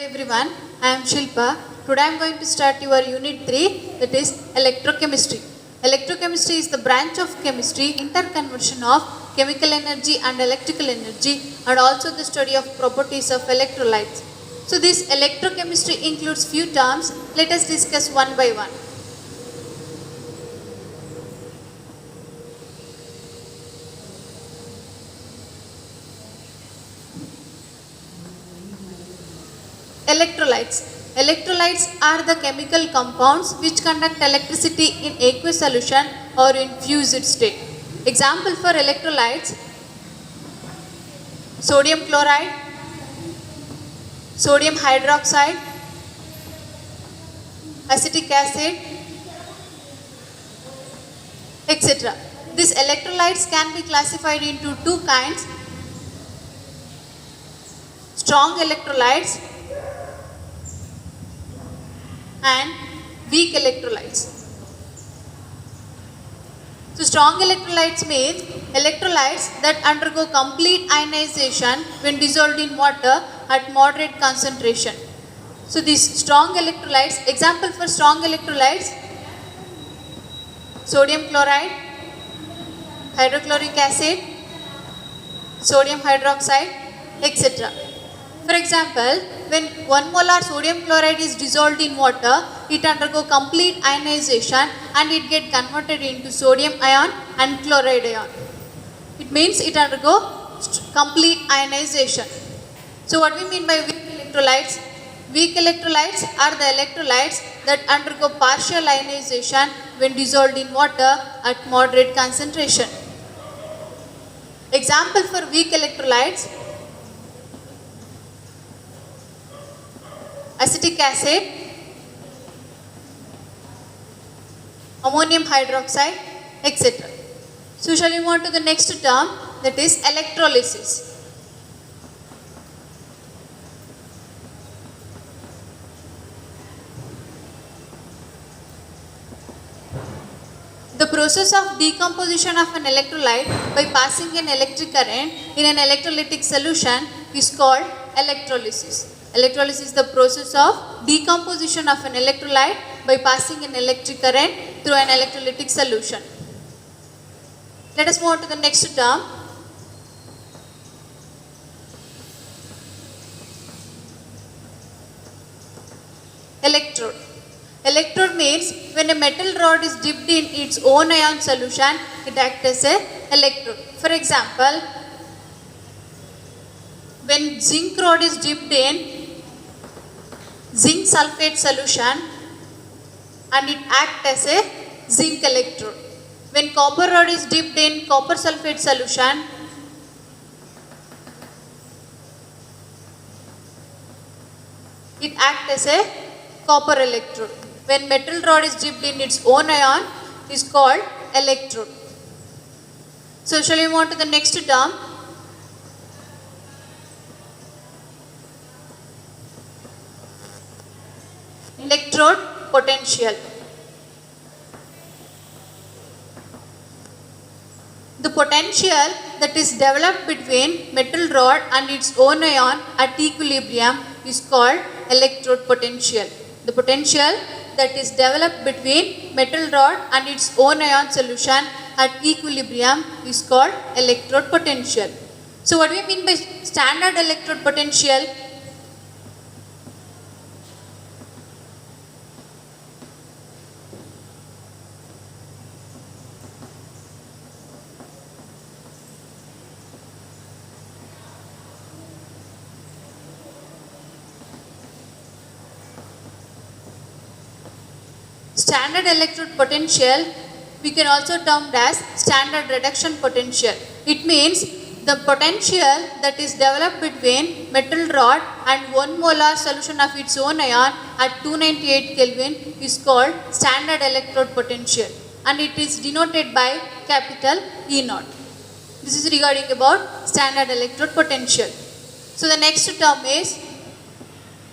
Everyone, I am Shilpa. Today I am going to start your unit 3, that is electrochemistry. Electrochemistry is the branch of chemistry, interconversion of chemical energy and electrical energy, and also the study of properties of electrolytes. So this electrochemistry includes few terms. Let us discuss one by one. Electrolytes. Electrolytes are the chemical compounds which conduct electricity in aqueous solution or in fused state. Example for electrolytes: sodium chloride, sodium hydroxide, acetic acid, etc. These electrolytes can be classified into two kinds: strong electrolytes and weak electrolytes. So strong electrolytes means electrolytes that undergo complete ionization when dissolved in water at moderate concentration. So these strong electrolytes, example for strong electrolytes: sodium chloride, hydrochloric acid, sodium hydroxide, etc. For example, when 1 molar sodium chloride is dissolved in water, it undergoes complete ionization and it gets converted into sodium ion and chloride ion. It means it undergoes complete ionization. So what we mean by weak electrolytes? Weak electrolytes are the electrolytes that undergo partial ionization when dissolved in water at moderate concentration. Example for weak electrolytes: acetic acid, ammonium hydroxide, etc. So shall we move on to the next term, that is electrolysis. The process of decomposition of an electrolyte by passing an electric current in an electrolytic solution is called electrolysis. Electrolysis is the process of decomposition of an electrolyte by passing an electric current through an electrolytic solution. Let us move on to the next term. Electrode. Electrode means when a metal rod is dipped in its own ion solution, it acts as an electrode. For example, when zinc rod is dipped in zinc sulfate solution and it acts as a zinc electrode. When copper rod is dipped in copper sulfate solution, it acts as a copper electrode. When metal rod is dipped in its own ion, it is called electrode. So shall we move on to the next term? Electrode potential. The potential that is developed between metal rod and its own ion at equilibrium is called electrode potential. The potential that is developed between metal rod and its own ion solution at equilibrium is called electrode potential. So what do we mean by standard electrode potential? Standard electrode potential we can also term as standard reduction potential. It means the potential that is developed between metal rod and 1 molar solution of its own ion at 298 Kelvin is called standard electrode potential, and it is denoted by capital E naught. This is regarding about standard electrode potential. So the next term is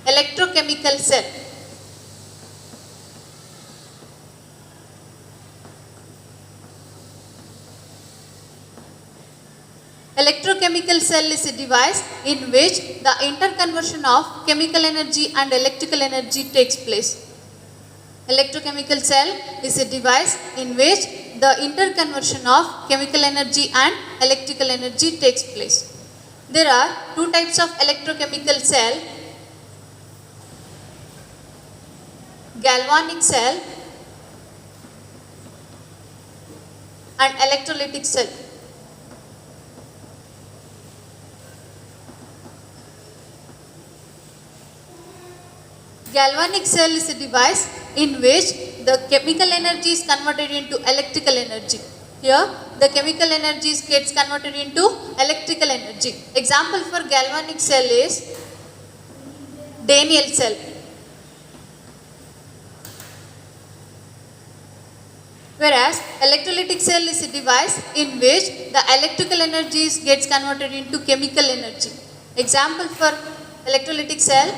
electrochemical cell. Electrochemical electrochemical cell is a device in which the interconversion of chemical energy and electrical energy takes place. Electrochemical cell is a device in which the interconversion of chemical energy and electrical energy takes place. There are two types of electrochemical cell: galvanic cell and electrolytic cell. Galvanic cell is a device in which the chemical energy is converted into electrical energy. Here, the chemical energy gets converted into electrical energy. Example for galvanic cell is Daniell cell. Whereas electrolytic cell is a device in which the electrical energy gets converted into chemical energy. Example for electrolytic cell: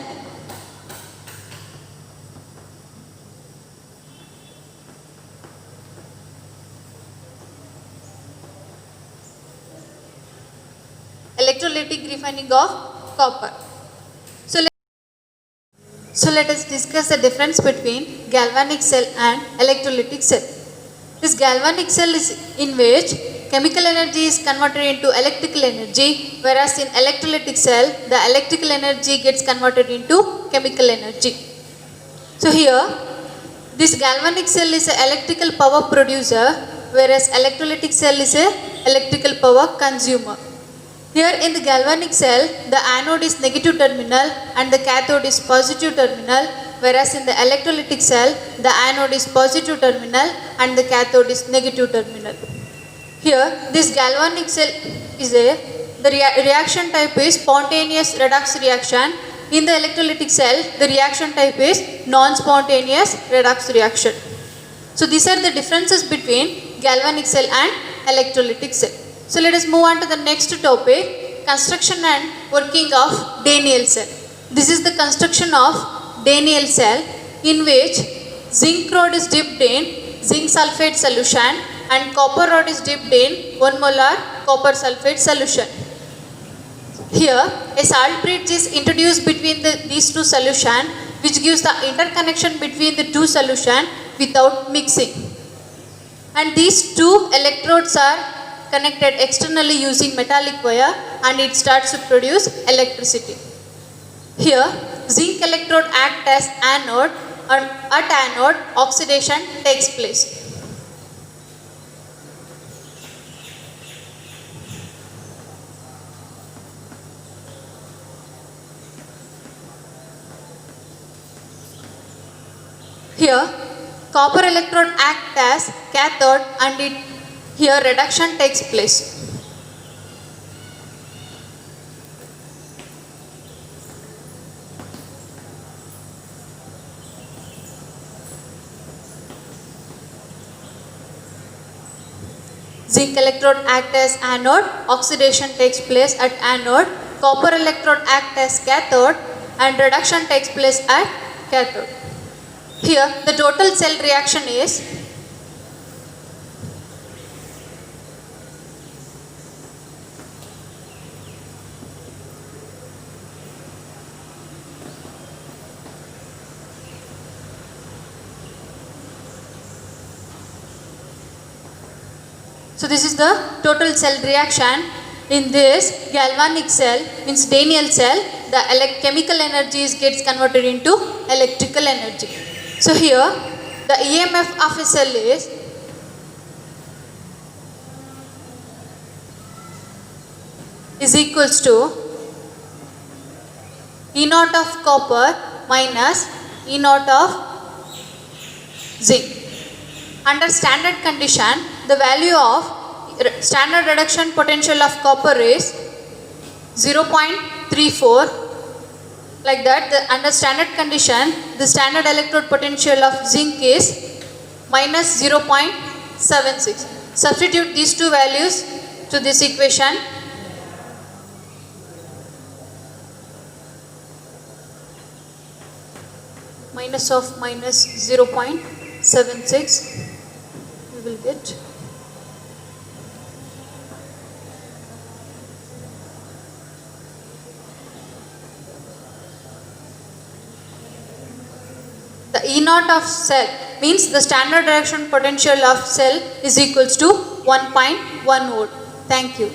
electrolytic refining of copper. So let us discuss the difference between galvanic cell and electrolytic cell. This galvanic cell is in which chemical energy is converted into electrical energy, whereas in electrolytic cell the electrical energy gets converted into chemical energy. So here this galvanic cell is an electrical power producer, whereas electrolytic cell is an electrical power consumer. Here in the galvanic cell, the anode is negative terminal and the cathode is positive terminal, whereas in the electrolytic cell, the anode is positive terminal and the cathode is negative terminal. Here, this galvanic cell is the reaction type is spontaneous redox reaction. In the electrolytic cell, the reaction type is non-spontaneous redox reaction. So these are the differences between galvanic cell and electrolytic cell. So let us move on to the next topic: construction and working of Daniell cell. This is the construction of Daniell cell, in which zinc rod is dipped in zinc sulfate solution and copper rod is dipped in 1 molar copper sulfate solution. Here a salt bridge is introduced between these two solutions, which gives the interconnection between the two solutions without mixing. And these two electrodes are connected externally using metallic wire, and it starts to produce electricity. Here zinc electrode act as anode, and at anode oxidation takes place. Here copper electrode act as cathode, and here reduction takes place. Zinc electrode act as anode, oxidation takes place at anode. Copper electrode act as cathode and reduction takes place at cathode. Here the total cell reaction is So this is the total cell reaction. In this galvanic cell, means Daniell cell, the chemical energy gets converted into electrical energy. So here the EMF of a cell is equals to E naught of copper minus E naught of zinc. Under standard condition, the value of standard reduction potential of copper is 0.34. Like that, under standard condition, the standard electrode potential of zinc is minus 0.76. Substitute these two values to this equation. Minus of minus 0.76, we will get E naught of cell means the standard direction potential of cell is equals to 1.1 volt. Thank you.